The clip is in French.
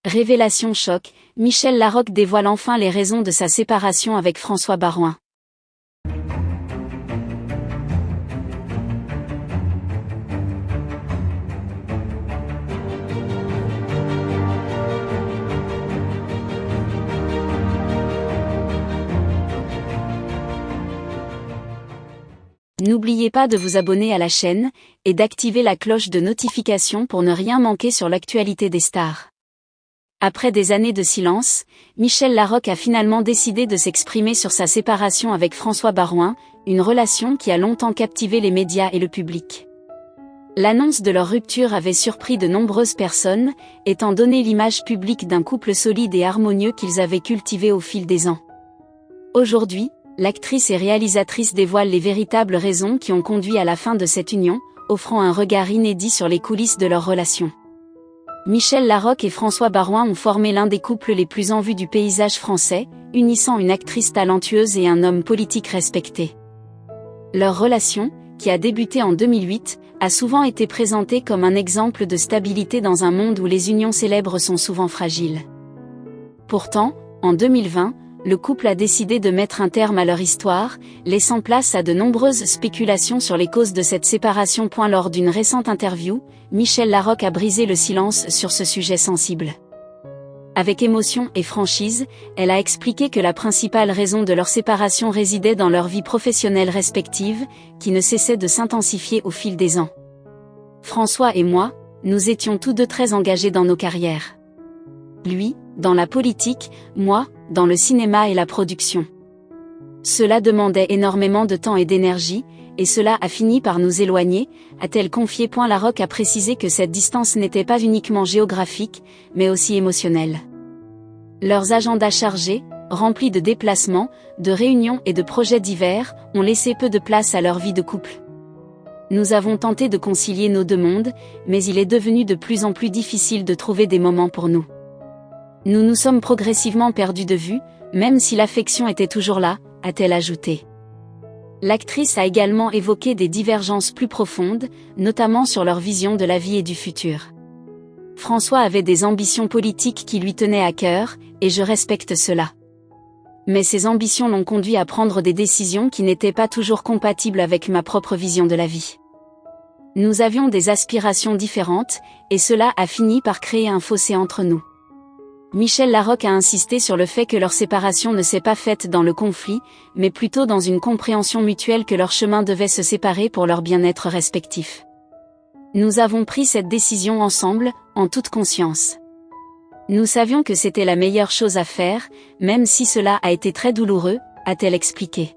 Révélation choc, Michel Larocque dévoile enfin les raisons de sa séparation avec François Baroin. N'oubliez pas de vous abonner à la chaîne, et d'activer la cloche de notification pour ne rien manquer sur l'actualité des stars. Après des années de silence, Michel Larocque a finalement décidé de s'exprimer sur sa séparation avec François Baroin, une relation qui a longtemps captivé les médias et le public. L'annonce de leur rupture avait surpris de nombreuses personnes, étant donné l'image publique d'un couple solide et harmonieux qu'ils avaient cultivé au fil des ans. Aujourd'hui, l'actrice et réalisatrice dévoile les véritables raisons qui ont conduit à la fin de cette union, offrant un regard inédit sur les coulisses de leur relation. Michel Larocque et François Baroin ont formé l'un des couples les plus en vue du paysage français, unissant une actrice talentueuse et un homme politique respecté. Leur relation, qui a débuté en 2008, a souvent été présentée comme un exemple de stabilité dans un monde où les unions célèbres sont souvent fragiles. Pourtant, en 2020, le couple a décidé de mettre un terme à leur histoire, laissant place à de nombreuses spéculations sur les causes de cette séparation. Lors d'une récente interview, Michel Larocque a brisé le silence sur ce sujet sensible. Avec émotion et franchise, elle a expliqué que la principale raison de leur séparation résidait dans leur vie professionnelle respective, qui ne cessait de s'intensifier au fil des ans. François et moi, nous étions tous deux très engagés dans nos carrières. Lui, dans la politique, moi, dans le cinéma et la production. Cela demandait énormément de temps et d'énergie, et cela a fini par nous éloigner, a-t-elle confié. Larocque a précisé que cette distance n'était pas uniquement géographique, mais aussi émotionnelle. Leurs agendas chargés, remplis de déplacements, de réunions et de projets divers, ont laissé peu de place à leur vie de couple. Nous avons tenté de concilier nos deux mondes, mais il est devenu de plus en plus difficile de trouver des moments pour nous. Nous nous sommes progressivement perdus de vue, même si l'affection était toujours là, a-t-elle ajouté. L'actrice a également évoqué des divergences plus profondes, notamment sur leur vision de la vie et du futur. François avait des ambitions politiques qui lui tenaient à cœur, et je respecte cela. Mais ces ambitions l'ont conduit à prendre des décisions qui n'étaient pas toujours compatibles avec ma propre vision de la vie. Nous avions des aspirations différentes, et cela a fini par créer un fossé entre nous. Michel Larocque a insisté sur le fait que leur séparation ne s'est pas faite dans le conflit, mais plutôt dans une compréhension mutuelle que leurs chemins devaient se séparer pour leur bien-être respectif. Nous avons pris cette décision ensemble, en toute conscience. Nous savions que c'était la meilleure chose à faire, même si cela a été très douloureux, a-t-elle expliqué.